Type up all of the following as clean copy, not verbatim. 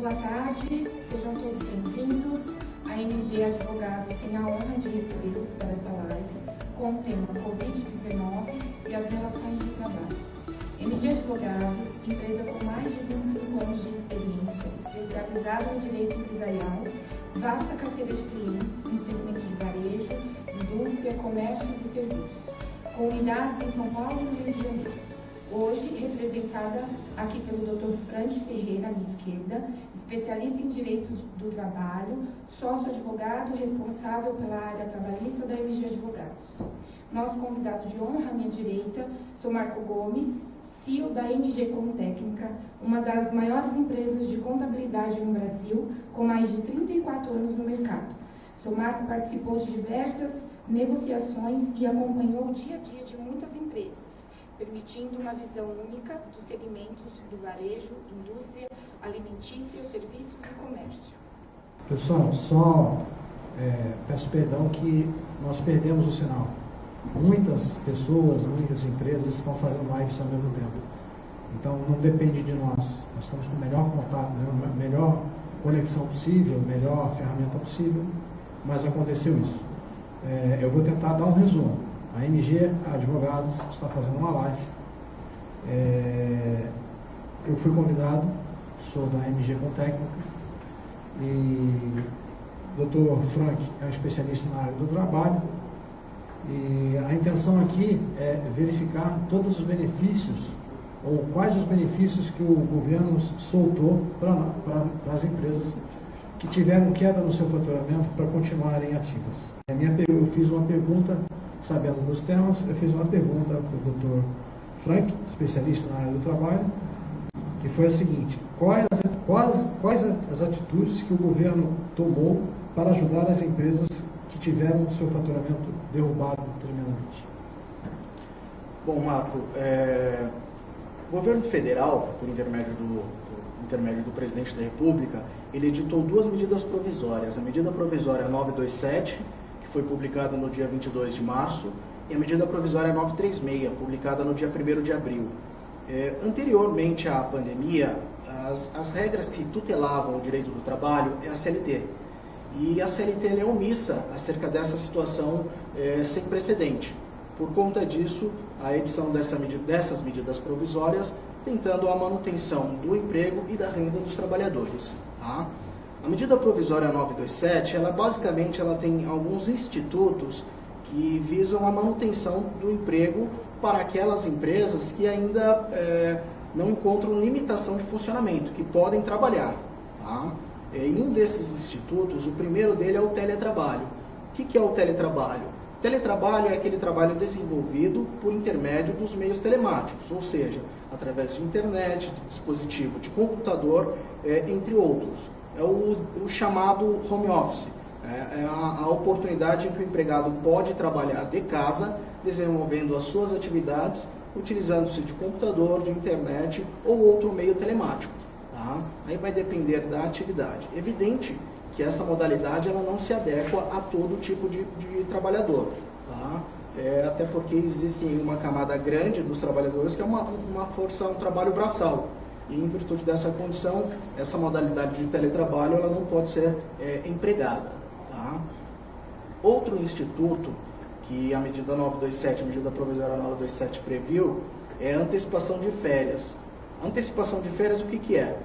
boa tarde, sejam todos bem-vindos. A MG Advogados tem a honra de recebê-los para essa live com o tema Covid-19 e as relações de trabalho. MG Advogados, empresa com mais de 25 anos de experiência, especializada em direito empresarial, vasta carteira de clientes no segmento de varejo, indústria, comércios e serviços, com unidades em São Paulo e no Rio de Janeiro. Hoje, representada aqui pelo Dr. Frank Ferreira, à minha esquerda, especialista em Direito do Trabalho, sócio-advogado responsável pela área trabalhista da MG Advogados. Nosso convidado de honra, à minha direita, sou Marco Gomes, CEO da MG Contécnica, uma das maiores empresas de contabilidade no Brasil, com mais de 34 anos no mercado. Seu Marco participou de diversas negociações e acompanhou o dia a dia de muitas empresas, permitindo uma visão única dos segmentos do varejo, indústria, alimentícia, serviços e comércio. Pessoal, só peço perdão que nós perdemos o sinal. Muitas pessoas, muitas empresas estão fazendo lives ao mesmo tempo. Então, não depende de nós. Nós estamos com o melhor contato, a melhor conexão possível, a melhor ferramenta possível, mas aconteceu isso. Eu vou tentar dar um resumo. A MG Advogados está fazendo uma live. Eu fui convidado, sou da MG Contécnica, e o Dr. Frank é um especialista na área do trabalho. E a intenção aqui é verificar todos os benefícios, ou quais os benefícios que o governo soltou para as empresas que tiveram queda no seu faturamento para continuarem ativas. Eu fiz uma pergunta, sabendo dos temas, eu fiz uma pergunta para o Dr. Frank, especialista na área do trabalho, que foi a seguinte: quais as atitudes que o governo tomou para ajudar as empresas que tiveram o seu faturamento derrubado tremendamente? Bom, Marco, o governo federal, por intermédio do presidente da República, ele editou duas medidas provisórias. A medida provisória 927, que foi publicada no dia 22 de março, e a medida provisória 936, publicada no dia 1º de abril. Anteriormente à pandemia, as regras que tutelavam o direito do trabalho é a CLT. E a CLT é omissa acerca dessa situação sem precedente. Por conta disso, a edição dessas medidas provisórias, tentando a manutenção do emprego e da renda dos trabalhadores. Tá? A medida provisória 927, basicamente tem alguns institutos que visam a manutenção do emprego para aquelas empresas que ainda não encontram limitação de funcionamento, que podem trabalhar. Tá? Em um desses institutos, o primeiro dele é o teletrabalho. O que é o teletrabalho? O teletrabalho é aquele trabalho desenvolvido por intermédio dos meios telemáticos, ou seja, através de internet, de dispositivo de computador, entre outros. É o chamado home office. É a oportunidade em que o empregado pode trabalhar de casa, desenvolvendo as suas atividades, utilizando-se de computador, de internet ou outro meio telemático. Tá? Aí vai depender da atividade. Evidente que essa modalidade ela não se adequa a todo tipo de trabalhador. Tá? Até porque existe uma camada grande dos trabalhadores que é uma força, um trabalho braçal. E em virtude dessa condição, essa modalidade de teletrabalho ela não pode ser empregada. Tá? Outro instituto que a medida 927, a medida provisória 927 previu, é a antecipação de férias. Antecipação de férias, o que é?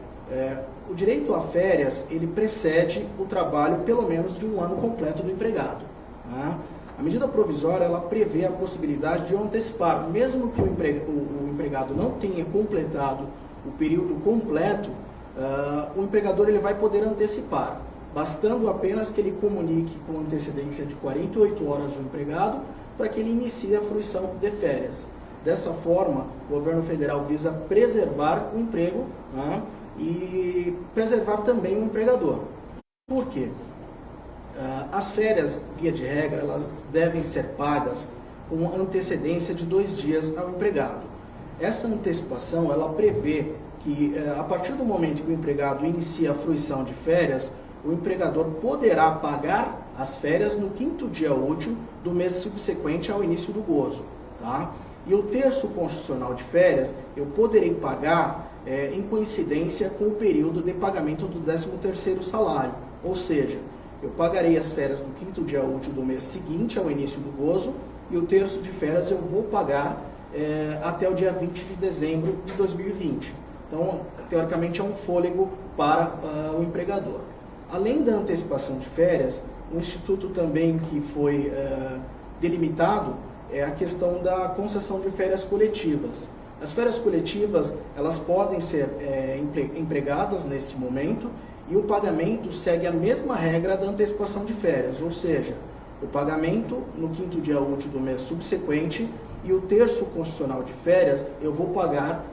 O direito a férias, ele precede o trabalho pelo menos de um ano completo do empregado. Tá? A medida provisória, ela prevê a possibilidade de antecipar, mesmo que o empregado não tenha completado o período completo, o empregador ele vai poder antecipar, bastando apenas que ele comunique com antecedência de 48 horas o empregado para que ele inicie a fruição de férias. Dessa forma, o governo federal visa preservar o emprego, né, e preservar também o empregador. Por quê? As férias, via de regra, elas devem ser pagas com antecedência de 2 dias ao empregado. Essa antecipação, ela prevê que, a partir do momento que o empregado inicia a fruição de férias, o empregador poderá pagar as férias no 5º dia útil do mês subsequente ao início do gozo. Tá? E o terço constitucional de férias, eu poderei pagar em coincidência com o período de pagamento do 13º salário. Ou seja, eu pagarei as férias no 5º dia útil do mês seguinte ao início do gozo, e o terço de férias eu vou pagar até o dia 20 de dezembro de 2020. Então, teoricamente, é um fôlego para o empregador. Além da antecipação de férias, um instituto também que foi delimitado é a questão da concessão de férias coletivas. As férias coletivas, elas podem ser empregadas neste momento, e o pagamento segue a mesma regra da antecipação de férias, ou seja, o pagamento no 5º dia útil do mês subsequente, e o terço constitucional de férias eu vou pagar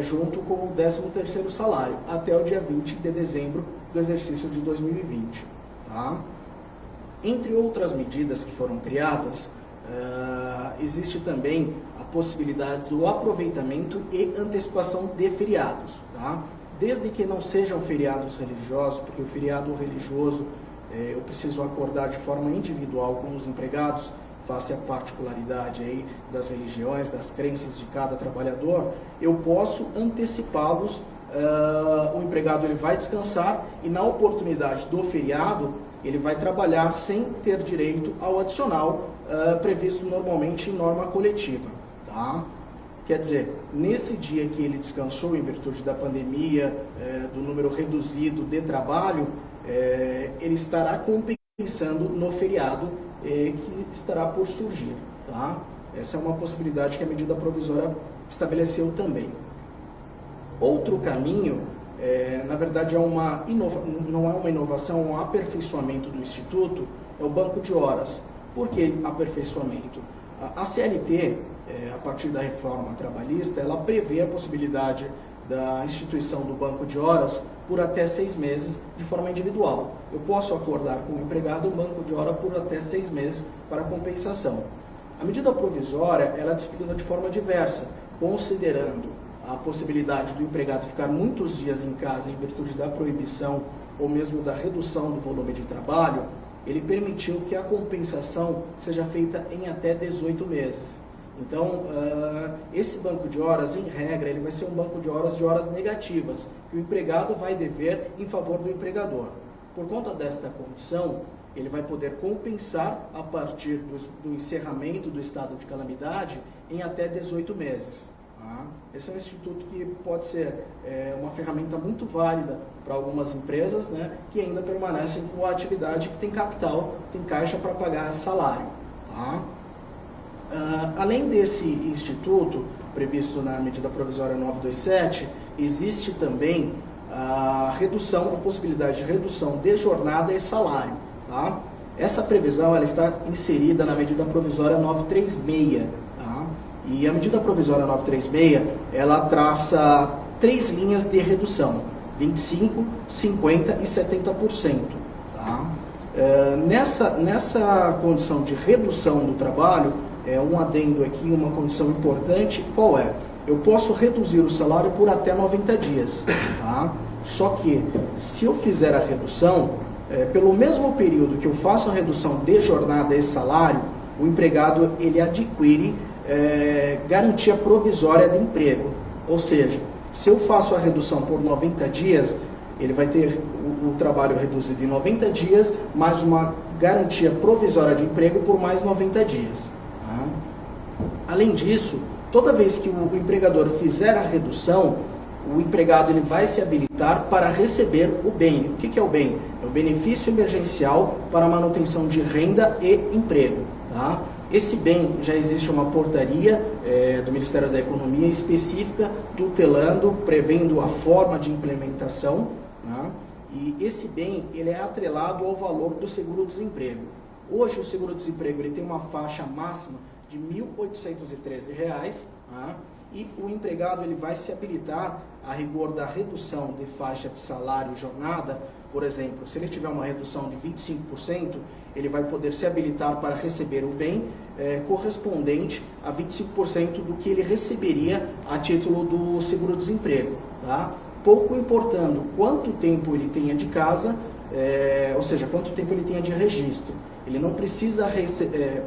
junto com o 13º salário, até o dia 20 de dezembro do exercício de 2020. Tá? Entre outras medidas que foram criadas, existe também a possibilidade do aproveitamento e antecipação de feriados. Tá? Desde que não sejam feriados religiosos, porque o feriado religioso eu preciso acordar de forma individual com os empregados, face à particularidade aí das religiões, das crenças de cada trabalhador, eu posso antecipá-los. O empregado ele vai descansar e, na oportunidade do feriado, ele vai trabalhar sem ter direito ao adicional previsto normalmente em norma coletiva. Tá? Quer dizer, nesse dia que ele descansou em virtude da pandemia, do número reduzido de trabalho, ele estará compensando no feriado que estará por surgir. Tá? Essa é uma possibilidade que a medida provisória estabeleceu também. Outro caminho, na verdade, não é uma inovação, é um aperfeiçoamento do Instituto, é o banco de horas. Por que aperfeiçoamento? A CLT, a partir da reforma trabalhista, ela prevê a possibilidade da instituição do banco de horas por até 6 meses de forma individual. Eu posso acordar com o empregado um banco de hora por até 6 meses para compensação. A medida provisória ela é disciplinada de forma diversa, considerando a possibilidade do empregado ficar muitos dias em casa em virtude da proibição ou mesmo da redução do volume de trabalho. Ele permitiu que a compensação seja feita em até 18 meses. Então, esse banco de horas, em regra, ele vai ser um banco de horas negativas, que o empregado vai dever em favor do empregador. Por conta desta condição, ele vai poder compensar a partir do encerramento do estado de calamidade em até 18 meses. Tá? Esse é um instituto que pode ser uma ferramenta muito válida para algumas empresas, né, que ainda permanecem com a atividade que tem capital, tem caixa para pagar salário. Tá? Além desse instituto, previsto na medida provisória 927, existe também a possibilidade de redução de jornada e salário. Tá? Essa previsão ela está inserida na medida provisória 936. Tá? E a medida provisória 936, ela traça 3 linhas de redução, 25%, 50% e 70%. Tá? Nessa condição de redução do trabalho, um adendo aqui, uma condição importante, qual é? Eu posso reduzir o salário por até 90 dias. Tá? Só que, se eu fizer a redução, pelo mesmo período que eu faço a redução de jornada e salário, o empregado ele adquire garantia provisória de emprego. Ou seja, se eu faço a redução por 90 dias, ele vai ter o trabalho reduzido em 90 dias, mais uma garantia provisória de emprego por mais 90 dias. Tá? Além disso, toda vez que o empregador fizer a redução, o empregado ele vai se habilitar para receber o bem. O que é o bem? É o benefício emergencial para manutenção de renda e emprego. Tá? Esse bem, já existe uma portaria do Ministério da Economia específica, tutelando, prevendo a forma de implementação. Tá? E esse bem ele é atrelado ao valor do seguro-desemprego. Hoje o seguro-desemprego ele tem uma faixa máxima de R$ 1.813, tá? E o empregado ele vai se habilitar a rigor da redução de faixa de salário e jornada. Por exemplo, se ele tiver uma redução de 25%, ele vai poder se habilitar para receber o bem correspondente a 25% do que ele receberia a título do seguro-desemprego. Tá? Pouco importando quanto tempo ele tenha de casa, ou seja, quanto tempo ele tenha de registro. Ele não precisa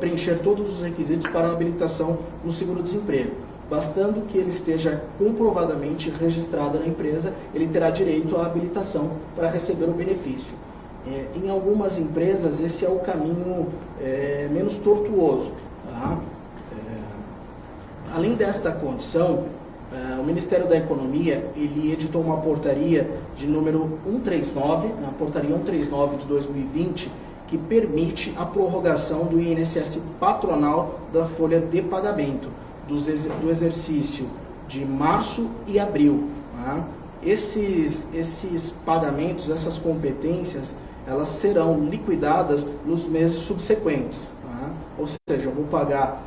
preencher todos os requisitos para a habilitação no seguro-desemprego. bastando que ele esteja comprovadamente registrado na empresa, ele terá direito à habilitação para receber o benefício. Em algumas empresas, esse é o caminho menos tortuoso. Tá? Além desta condição, o Ministério da Economia ele editou uma portaria de número 139, a portaria 139 de 2020, que permite a prorrogação do INSS patronal da folha de pagamento do exercício de março e abril. Tá? Esses pagamentos, essas competências, elas serão liquidadas nos meses subsequentes. Tá? Ou seja, eu vou pagar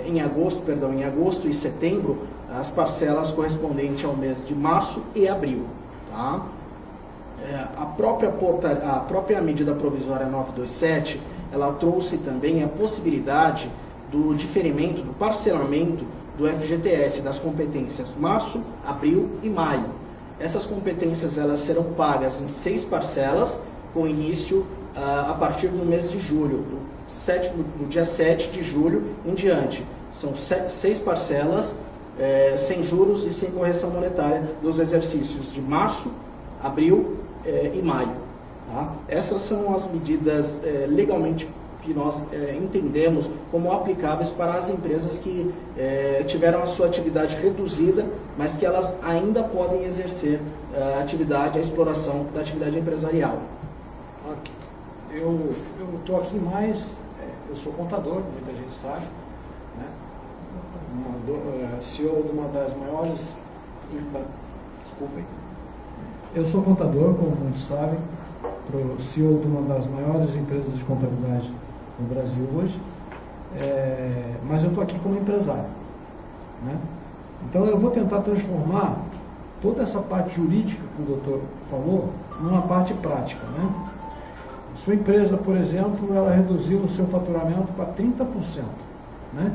em agosto e setembro as parcelas correspondentes ao mês de março e abril. Tá? A própria medida provisória 927, ela trouxe também a possibilidade do diferimento, do parcelamento do FGTS, das competências março, abril e maio. Essas competências elas serão pagas em 6 parcelas, com início a partir do mês de julho, do dia 7 de julho em diante. São 6 parcelas, sem juros e sem correção monetária dos exercícios de março, abril e maio. Tá? Essas são as medidas legalmente que nós entendemos como aplicáveis para as empresas que tiveram a sua atividade reduzida, mas que elas ainda podem exercer a exploração da atividade empresarial. Okay. Eu estou aqui mais, eu sou contador, muita gente sabe, né? CEO de uma das maiores, desculpem, eu sou contador, como muitos sabem, CEO de uma das maiores empresas de contabilidade no Brasil hoje, mas eu estou aqui como empresário, né? Então eu vou tentar transformar toda essa parte jurídica que o doutor falou numa parte prática, né? Sua empresa, por exemplo, ela reduziu o seu faturamento para 30%, né?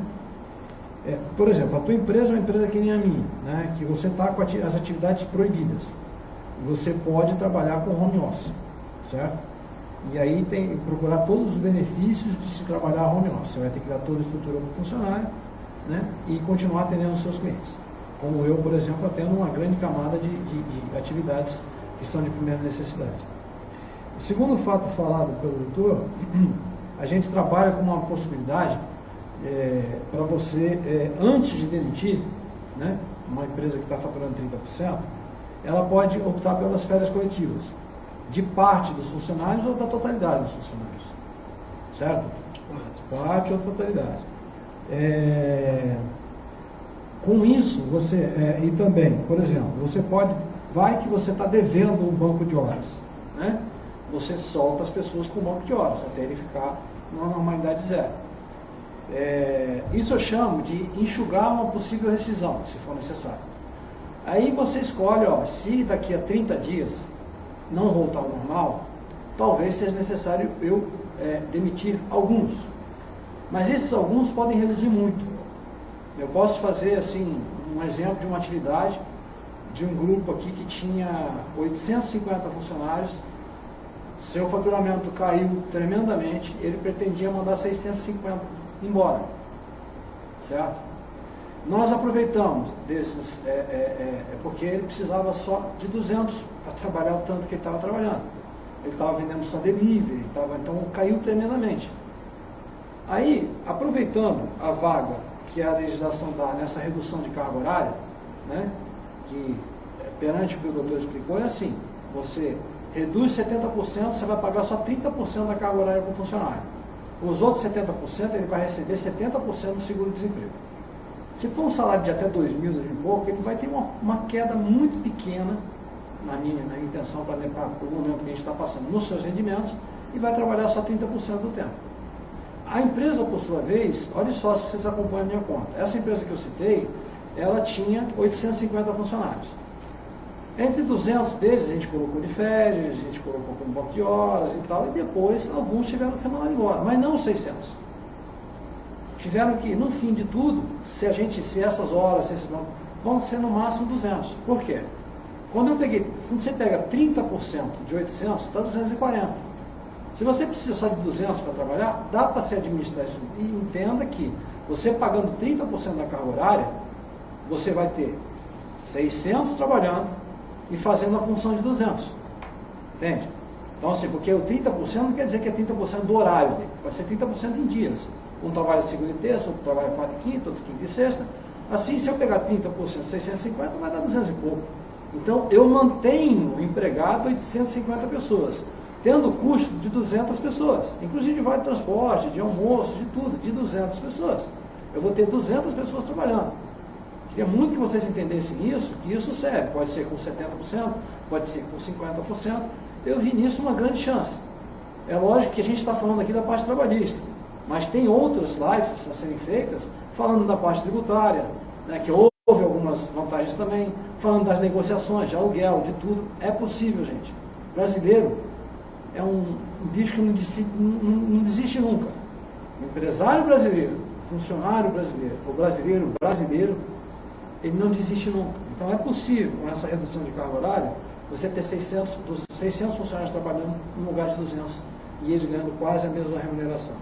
Por exemplo, a tua empresa é uma empresa que nem a minha, né? Que você está com as atividades proibidas. Você pode trabalhar com home office, certo? E aí tem que procurar todos os benefícios de se trabalhar home office. Você vai ter que dar toda a estrutura para o funcionário, né? E continuar atendendo os seus clientes. Como eu, por exemplo, atendo uma grande camada de atividades que são de primeira necessidade. O segundo fato falado pelo doutor, a gente trabalha com uma possibilidade para você, antes de demitir, né, uma empresa que está faturando 30%, ela pode optar pelas férias coletivas, de parte dos funcionários ou da totalidade dos funcionários. Certo? Parte ou totalidade. Com isso, e também, por exemplo, vai que você está devendo um banco de horas, né? Você solta as pessoas com o banco de horas, até ele ficar numa normalidade zero. Isso eu chamo de enxugar uma possível rescisão, se for necessário. Aí você escolhe, se daqui a 30 dias não voltar ao normal, talvez seja necessário eu demitir alguns. Mas esses alguns podem reduzir muito. Eu posso fazer assim um exemplo de uma atividade de um grupo aqui que tinha 850 funcionários. Seu faturamento caiu tremendamente, ele pretendia mandar 650 embora, certo? Nós aproveitamos desses, porque ele precisava só de 200 para trabalhar o tanto que ele estava trabalhando. Ele estava vendendo só delivery, então caiu tremendamente. Aí, aproveitando a vaga que a legislação dá nessa redução de carga horária, né, que perante o que o doutor explicou, é assim, você reduz 70%, você vai pagar só 30% da carga horária para o funcionário. Os outros 70%, ele vai receber 70% do seguro-desemprego. Se for um salário de até 2.000, 2.000 e pouco, ele vai ter uma queda muito pequena, na intenção para o momento que a gente está passando, nos seus rendimentos, e vai trabalhar só 30% do tempo. A empresa, por sua vez, olha só se vocês acompanham a minha conta. Essa empresa que eu citei, ela tinha 850 funcionários. Entre 200 deles, a gente colocou de férias, a gente colocou como banco de horas e tal, e depois alguns tiveram que ser mandados embora, mas não os 600. Tiveram que, no fim de tudo, se essas horas, vão ser no máximo 200. Por quê? Quando você pega 30% de 800, dá 240. Se você precisa só de 200 para trabalhar, dá para se administrar isso. E entenda que você pagando 30% da carga horária, você vai ter 600 trabalhando e fazendo a função de 200. Entende? Então, assim, porque o 30% não quer dizer que é 30% do horário dele, pode ser 30% em dias. Um trabalha segunda e terça, outro trabalha quarta e quinta, outro quinta e sexta. Assim, se eu pegar 30%, 650, vai dar 200 e pouco. Então, eu mantenho empregado 850 pessoas, tendo custo de 200 pessoas, inclusive de vale transporte, de almoço, de tudo, de 200 pessoas. Eu vou ter 200 pessoas trabalhando. Queria muito que vocês entendessem isso, que isso serve. Pode ser com 70%, pode ser com 50%. Eu vi nisso uma grande chance. É lógico que a gente está falando aqui da parte trabalhista, mas tem outras lives a serem feitas falando da parte tributária, né, que houve algumas vantagens também, falando das negociações, de aluguel, de tudo. É possível, gente. O brasileiro é um bicho que não desiste nunca. O empresário brasileiro, o funcionário brasileiro, o brasileiro, ele não desiste nunca. Então é possível, com essa redução de carga horária, você ter 600 funcionários trabalhando no lugar de 200 e eles ganhando quase a mesma remuneração.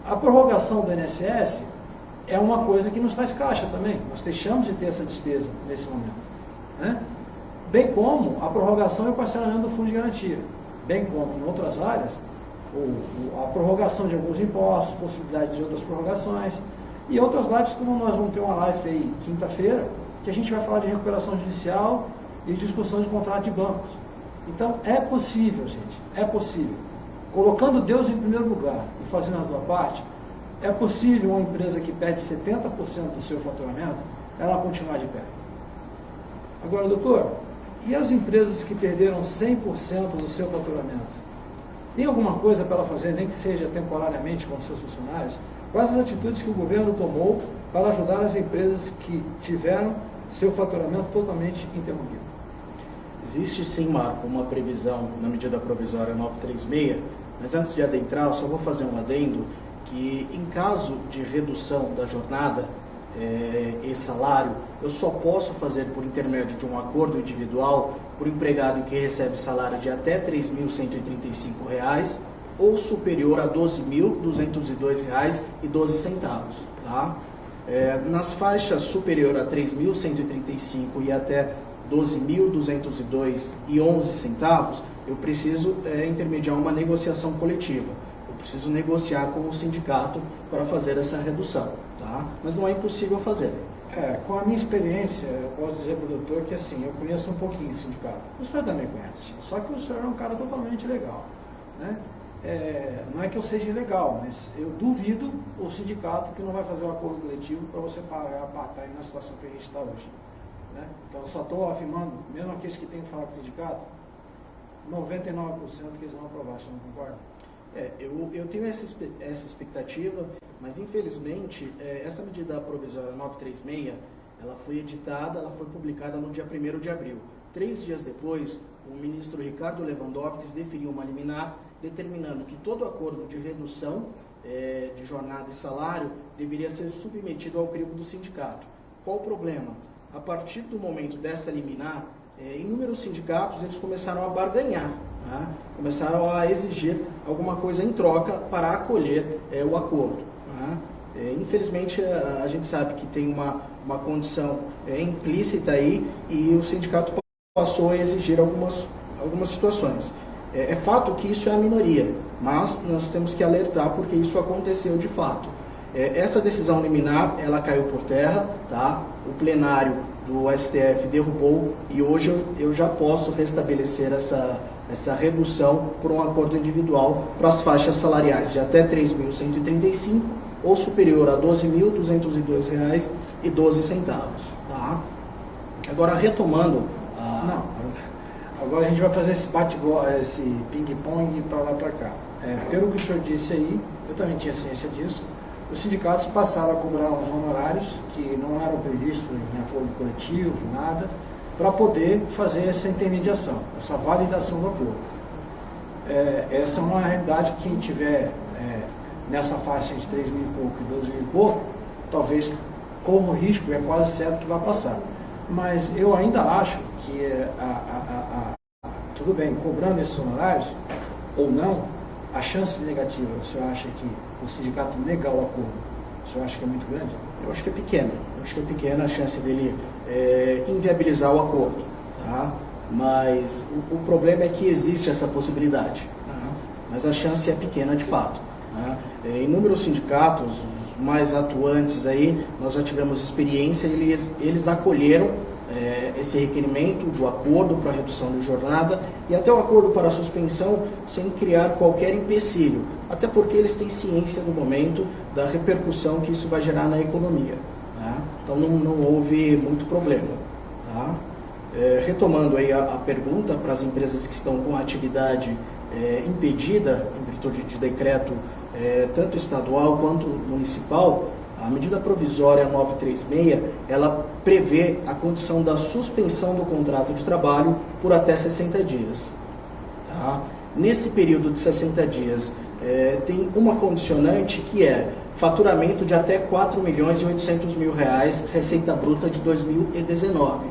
A prorrogação do INSS é uma coisa que nos faz caixa também. Nós deixamos de ter essa despesa nesse momento, né? Bem como a prorrogação e o parcelamento do fundo de garantia, bem como em outras áreas, a prorrogação de alguns impostos, possibilidade de outras prorrogações, e outras lives, como nós vamos ter uma live aí quinta-feira, que a gente vai falar de recuperação judicial e discussão de contrato de bancos. Então, é possível, gente, é possível. Colocando Deus em primeiro lugar e fazendo a tua parte, é possível uma empresa que perde 70% do seu faturamento, ela continuar de pé. Agora, doutor, e as empresas que perderam 100% do seu faturamento? Tem alguma coisa para ela fazer, nem que seja temporariamente com os seus funcionários? Quais as atitudes que o governo tomou para ajudar as empresas que tiveram seu faturamento totalmente interrompido? Existe sim, Marco, uma previsão na medida provisória 936, mas antes de adentrar, eu só vou fazer um adendo que em caso de redução da jornada e salário, eu só posso fazer por intermédio de um acordo individual por empregado que recebe salário de até R$ 3.135 ou superior a R$ 12.202,12, tá? Nas faixas superior a 3.135 e até R$ 12.202,11, eu preciso intermediar uma negociação coletiva. Eu preciso negociar com o sindicato para fazer essa redução, tá? Mas não é impossível fazer. Com a minha experiência, eu posso dizer para o doutor que assim, eu conheço um pouquinho o sindicato. O senhor também conhece, só que o senhor é um cara totalmente legal, né? Não é que eu seja ilegal, mas eu duvido o sindicato que não vai fazer um acordo coletivo para você pagar a part-time na situação que a gente está hoje, né? Então eu só estou afirmando, mesmo aqueles que têm que falar com o sindicato, 99% que eles vão aprovar, você não concorda? Eu tenho essa expectativa, mas infelizmente essa medida provisória 936, ela foi editada, ela foi publicada no dia 1º de abril. 3 dias depois, o ministro Ricardo Lewandowski definiu uma liminar determinando que todo acordo de redução de jornada e salário deveria ser submetido ao crivo do sindicato. Qual o problema? A partir do momento dessa liminar, inúmeros sindicatos eles começaram a barganhar, né? Começaram a exigir alguma coisa em troca para acolher o acordo, né? Infelizmente, a gente sabe que tem uma condição implícita aí e o sindicato passou a exigir algumas situações. É fato que isso é a minoria, mas nós temos que alertar porque isso aconteceu de fato. Essa decisão liminar, ela caiu por terra, tá? O plenário do STF derrubou e hoje eu já posso restabelecer essa redução por um acordo individual para as faixas salariais de até R$ 3.135 ou superior a R$ 12.202,12, tá? Agora, retomando... Agora a gente vai fazer esse esse ping-pong para lá e para cá. Pelo que o senhor disse aí, eu também tinha ciência disso, os sindicatos passaram a cobrar uns honorários que não eram previstos em acordo coletivo, nada, para poder fazer essa intermediação, essa validação do acordo. Essa é uma realidade que quem tiver nessa faixa de 3 mil e pouco e 12 mil e pouco, talvez corra o risco, é quase certo que vai passar. Mas eu ainda acho que tudo bem, cobrando esses honorários ou não, a chance negativa, o senhor acha que o sindicato negar o acordo O senhor acha que é muito grande? Eu acho que é pequena. Eu acho que é pequena a chance dele inviabilizar o acordo. Tá? Mas o problema é que existe essa possibilidade. Tá? Mas a chance é pequena de fato. Tá? Inúmeros sindicatos, os mais atuantes aí, nós já tivemos experiência, eles acolheram esse requerimento do acordo para redução de jornada e até o acordo para suspensão sem criar qualquer empecilho, até porque eles têm ciência no momento da repercussão que isso vai gerar na economia. Tá? Então não houve muito problema. Tá? Retomando aí a pergunta para as empresas que estão com a atividade impedida em virtude de decreto tanto estadual quanto municipal, a medida provisória 936, ela prevê a condição da suspensão do contrato de trabalho por até 60 dias. Tá? Nesse período de 60 dias, tem uma condicionante que é faturamento de até R$ 4.800.000, receita bruta de 2019.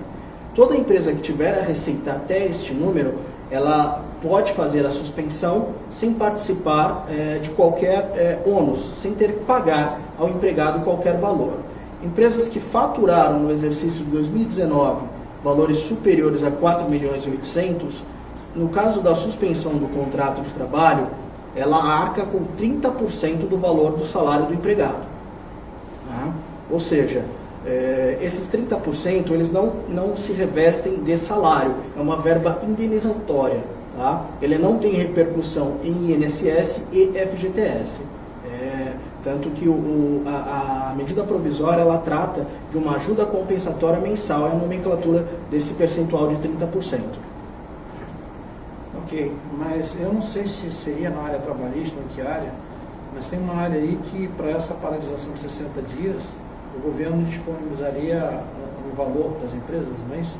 Toda empresa que tiver a receita até este número, ela pode fazer a suspensão sem participar de qualquer ônus, sem ter que pagar ao empregado qualquer valor. Empresas que faturaram no exercício de 2019 valores superiores a 4.800.000, no caso da suspensão do contrato de trabalho, ela arca com 30% do valor do salário do empregado. Tá? Ou seja, esses 30% eles não se revestem de salário, é uma verba indenizatória. Tá? Ele não tem repercussão em INSS e FGTS. Tanto que a medida provisória ela trata de uma ajuda compensatória mensal, é a nomenclatura desse percentual de 30%. Ok, mas eu não sei se seria na área trabalhista ou em que área, mas tem uma área aí que para essa paralisação de 60 dias o governo disponibilizaria um valor para as empresas, não é isso?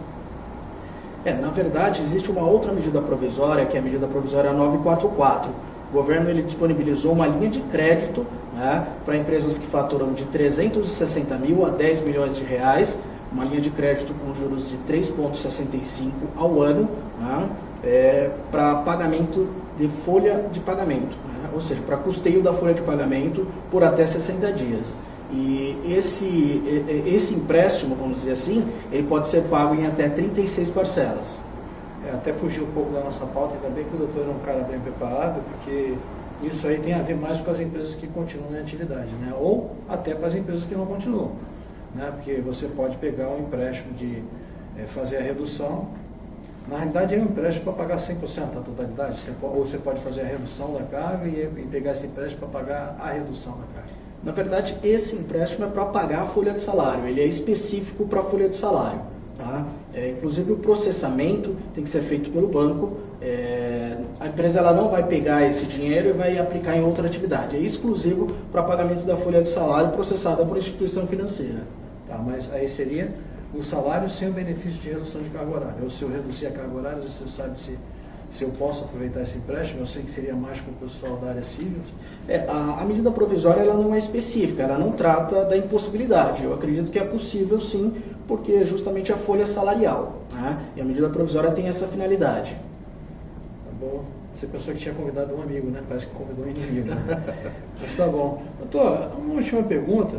Na verdade, existe uma outra medida provisória, que é a medida provisória 944. O governo ele disponibilizou uma linha de crédito, né, para empresas que faturam de 360 mil a 10 milhões de reais, uma linha de crédito com juros de 3,65 ao ano, né, para pagamento de folha de pagamento, né, ou seja, para custeio da folha de pagamento por até 60 dias. E esse empréstimo, vamos dizer assim, ele pode ser pago em até 36 parcelas. Até fugiu um pouco da nossa pauta, ainda bem que o doutor é um cara bem preparado, porque isso aí tem a ver mais com as empresas que continuam em atividade, né? Ou até para as empresas que não continuam, né? Porque você pode pegar um empréstimo de fazer a redução, na realidade é um empréstimo para pagar 100% da totalidade, ou você pode fazer a redução da carga e pegar esse empréstimo para pagar a redução da carga. Na verdade, esse empréstimo é para pagar a folha de salário, ele é específico para a folha de salário. Tá? Inclusive o processamento tem que ser feito pelo banco, a empresa ela não vai pegar esse dinheiro e vai aplicar em outra atividade, é exclusivo para pagamento da folha de salário processada por instituição financeira. Tá, mas aí seria o salário sem o benefício de redução de carga horária, ou se eu reduzir a carga horária, você sabe se eu posso aproveitar esse empréstimo, eu sei que seria mais com o pessoal da área civil. A medida provisória ela não é específica, ela não trata da impossibilidade. Eu acredito que é possível sim, porque é justamente a folha salarial, né? E a medida provisória tem essa finalidade. Tá bom. Você pensou que tinha convidado um amigo, né? Parece que convidou um inimigo, né? Mas tá bom. Doutor, uma última pergunta,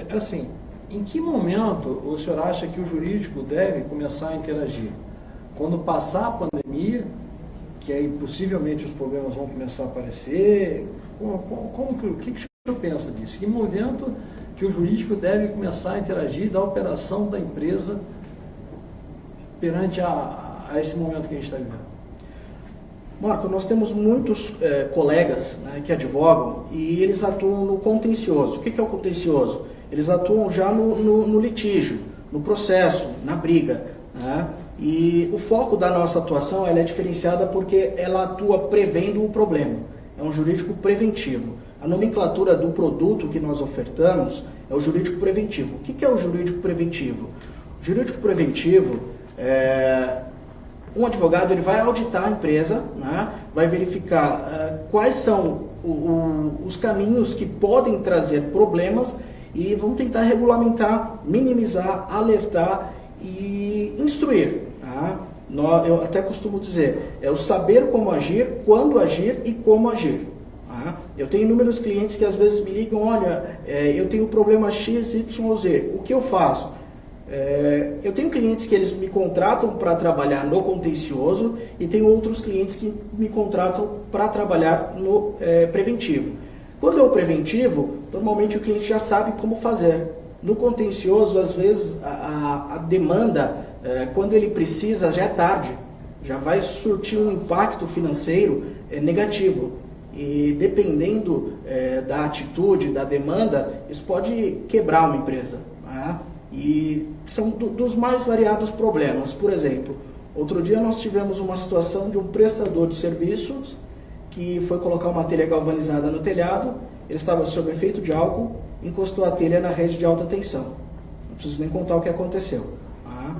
assim, em que momento o senhor acha que o jurídico deve começar a interagir? Quando passar a pandemia, que aí possivelmente os problemas vão começar a aparecer, o que o senhor pensa disso? Que momento que o jurídico deve começar a interagir da operação da empresa perante a esse momento que a gente está vivendo? Marco, nós temos muitos colegas, né, que advogam e eles atuam no contencioso. O que é o contencioso? Eles atuam já no litígio, no processo, na briga, né? E o foco da nossa atuação ela é diferenciada porque ela atua prevendo o problema. É um jurídico preventivo. A nomenclatura do produto que nós ofertamos é o jurídico preventivo. O que é o jurídico preventivo? O jurídico preventivo um advogado ele vai auditar a empresa, né, vai verificar quais são os caminhos que podem trazer problemas e vão tentar regulamentar, minimizar, alertar e instruir. Tá? Eu até costumo dizer, é o saber como agir, quando agir e como agir. Tá? Eu tenho inúmeros clientes que às vezes me ligam, olha, eu tenho problema X, Y, Z, o que eu faço? Eu tenho clientes que eles me contratam para trabalhar no contencioso e tenho outros clientes que me contratam para trabalhar no preventivo. Quando é o preventivo, normalmente o cliente já sabe como fazer. No contencioso, às vezes, a demanda, quando ele precisa, já é tarde. Já vai surtir um impacto financeiro negativo. E dependendo da atitude, da demanda, isso pode quebrar uma empresa. Tá? E são dos mais variados problemas. Por exemplo, outro dia nós tivemos uma situação de um prestador de serviços que foi colocar uma telha galvanizada no telhado, ele estava sob efeito de álcool, encostou a telha na rede de alta tensão. Não preciso nem contar o que aconteceu. Tá?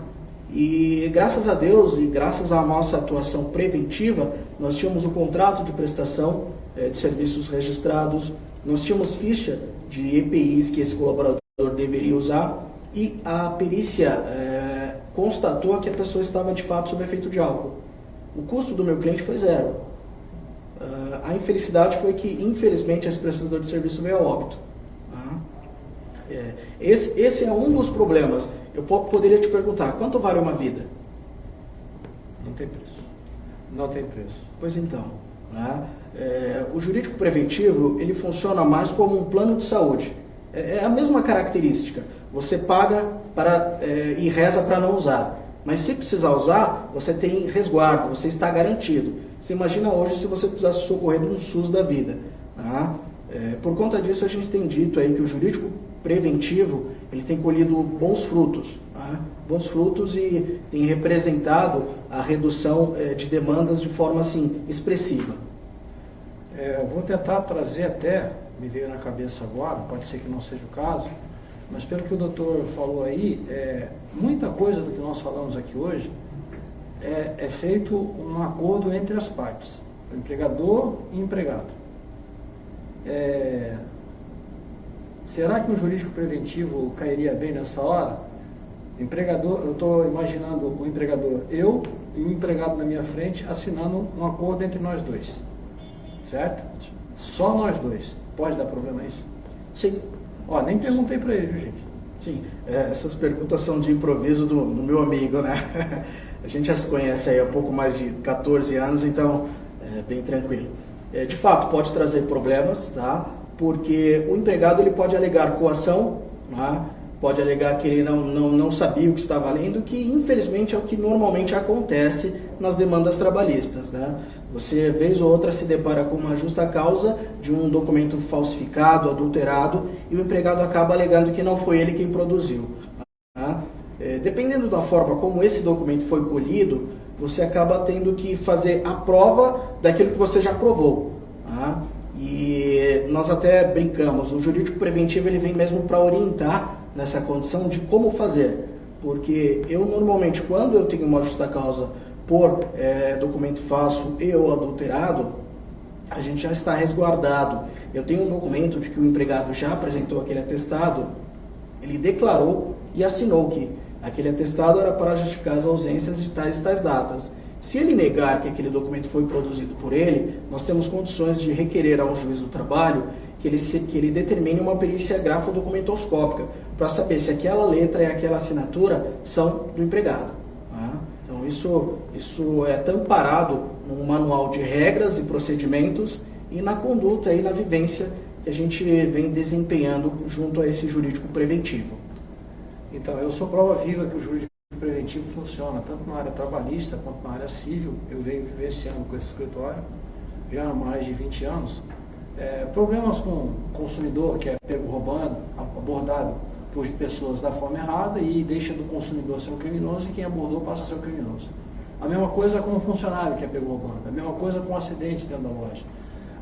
E graças a Deus e graças à nossa atuação preventiva, nós tínhamos o contrato de prestação de serviços registrados, nós tínhamos ficha de EPIs que esse colaborador deveria usar e a perícia constatou que a pessoa estava de fato sob efeito de álcool. O custo do meu cliente foi zero. A infelicidade foi que, infelizmente, esse prestador de serviço veio a óbito. Esse é um dos problemas. Eu poderia te perguntar, quanto vale uma vida? Não tem preço. Não tem preço. Pois então, o jurídico preventivo, ele funciona mais como um plano de saúde. É a mesma característica. Você paga e reza para não usar. Mas se precisar usar, você tem resguardo, você está garantido. Você imagina hoje se você precisasse socorrer de um SUS da vida. Tá? Por conta disso, a gente tem dito aí que o jurídico preventivo ele tem colhido bons frutos. Tá? Bons frutos e tem representado a redução de demandas de forma assim, expressiva. Eu vou tentar trazer até, me veio na cabeça agora, pode ser que não seja o caso, mas pelo que o doutor falou aí, muita coisa do que nós falamos aqui hoje é feito um acordo entre as partes, o empregador e o empregado. Será que o jurídico preventivo cairia bem nessa hora? Empregador, eu estou imaginando o empregador, eu e o empregado na minha frente assinando um acordo entre nós dois, certo? Só nós dois. Pode dar problema isso? Sim. Nem perguntei para ele, viu, gente? Sim, essas perguntas são de improviso do meu amigo, né? A gente já se conhece aí há pouco mais de 14 anos, então é bem tranquilo. De fato, pode trazer problemas, tá? Porque o empregado ele pode alegar coação, tá? Pode alegar que ele não sabia o que estava lendo, que infelizmente é o que normalmente acontece nas demandas trabalhistas, né? Você, vez ou outra, se depara com uma justa causa de um documento falsificado, adulterado, e o empregado acaba alegando que não foi ele quem produziu. Tá? Dependendo da forma como esse documento foi colhido, você acaba tendo que fazer a prova daquilo que você já provou. Tá? E nós até brincamos, o jurídico preventivo ele vem mesmo para orientar nessa condição de como fazer. Porque eu normalmente, quando eu tenho uma justa causa por documento falso e ou adulterado, a gente já está resguardado. Eu tenho um documento de que o empregado já apresentou aquele atestado, ele declarou e assinou que aquele atestado era para justificar as ausências de tais e tais datas. Se ele negar que aquele documento foi produzido por ele, nós temos condições de requerer a um juiz do trabalho que ele determine uma perícia grafo-documentoscópica para saber se aquela letra e aquela assinatura são do empregado. Tá? Então isso é amparado num manual de regras e procedimentos e na conduta e na vivência que a gente vem desempenhando junto a esse jurídico preventivo. Então, eu sou prova viva que o jurídico preventivo funciona tanto na área trabalhista quanto na área civil. Eu venho vivenciando com esse escritório já há mais de 20 anos. Problemas com o consumidor que é pego roubando, abordado por pessoas da forma errada e deixa do consumidor ser um criminoso e quem abordou passa a ser um criminoso. A mesma coisa com o funcionário que é pego roubando, a mesma coisa com o acidente dentro da loja,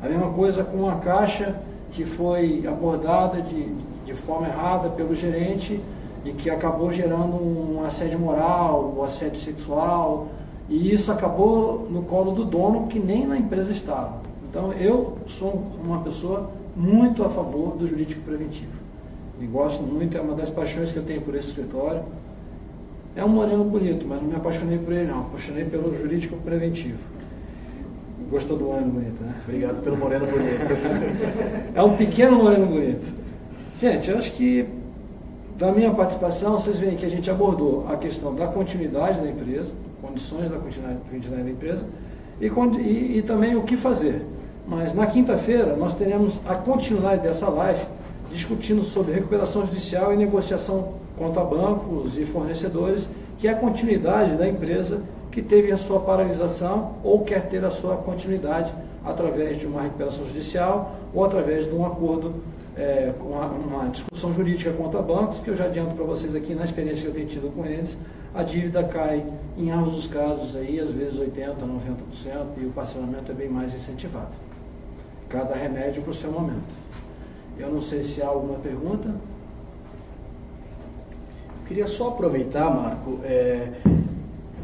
a mesma coisa com a caixa que foi abordada de forma errada pelo gerente e que acabou gerando um assédio moral, um assédio sexual, e isso acabou no colo do dono que nem na empresa estava. Então eu sou uma pessoa muito a favor do jurídico preventivo. E gosto muito, é uma das paixões que eu tenho por esse escritório. É um moreno bonito, mas não me apaixonei por ele não, me apaixonei pelo jurídico preventivo. Gostou do moreno bonito, né? Obrigado pelo moreno bonito. É um pequeno moreno bonito. Gente, eu acho que, da minha participação, vocês veem que a gente abordou a questão da continuidade da empresa, condições da continuidade da empresa, e também o que fazer. Mas na quinta-feira nós teremos a continuidade dessa live, discutindo sobre recuperação judicial e negociação contra bancos e fornecedores, que é a continuidade da empresa que teve a sua paralisação ou quer ter a sua continuidade através de uma recuperação judicial ou através de um acordo, uma discussão jurídica contra bancos, que eu já adianto para vocês aqui, na experiência que eu tenho tido com eles, a dívida cai em ambos os casos, aí, às vezes 80%, 90%, e o parcelamento é bem mais incentivado. Cada remédio para o seu momento. Eu não sei se há alguma pergunta. Eu queria só aproveitar, Marco,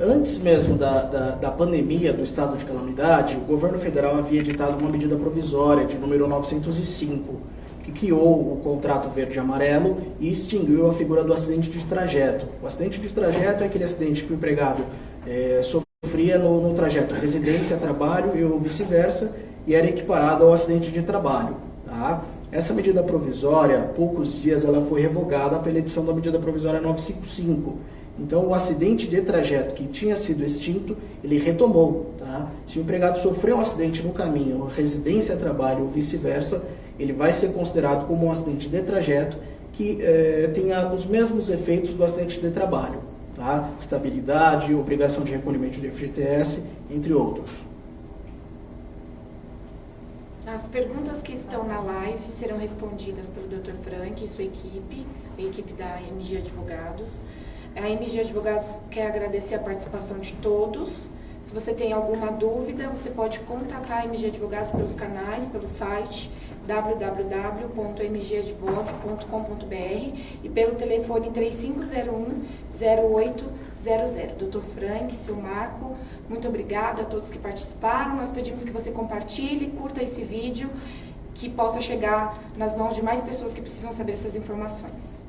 antes mesmo da pandemia, do estado de calamidade, o governo federal havia editado uma medida provisória de número 905, que criou o contrato verde e amarelo e extinguiu a figura do acidente de trajeto. O acidente de trajeto é aquele acidente que o empregado sofria no trajeto residência, trabalho e vice-versa, e era equiparado ao acidente de trabalho. Tá? Essa medida provisória, há poucos dias, ela foi revogada pela edição da medida provisória 955. Então, o acidente de trajeto que tinha sido extinto, ele retomou. Tá? Se o empregado sofreu um acidente no caminho, residência, trabalho ou vice-versa, ele vai ser considerado como um acidente de trajeto que tenha os mesmos efeitos do acidente de trabalho. Tá? Estabilidade, obrigação de recolhimento de FGTS, entre outros. As perguntas que estão na live serão respondidas pelo Dr. Frank e sua equipe, a equipe da MG Advogados. A MG Advogados quer agradecer a participação de todos. Se você tem alguma dúvida, você pode contatar a MG Advogados pelos canais, pelo site www.mgadvog.com.br e pelo telefone 3501-0800. Dr. Frank, seu Marco, muito obrigada a todos que participaram. Nós pedimos que você compartilhe, curta esse vídeo, que possa chegar nas mãos de mais pessoas que precisam saber essas informações.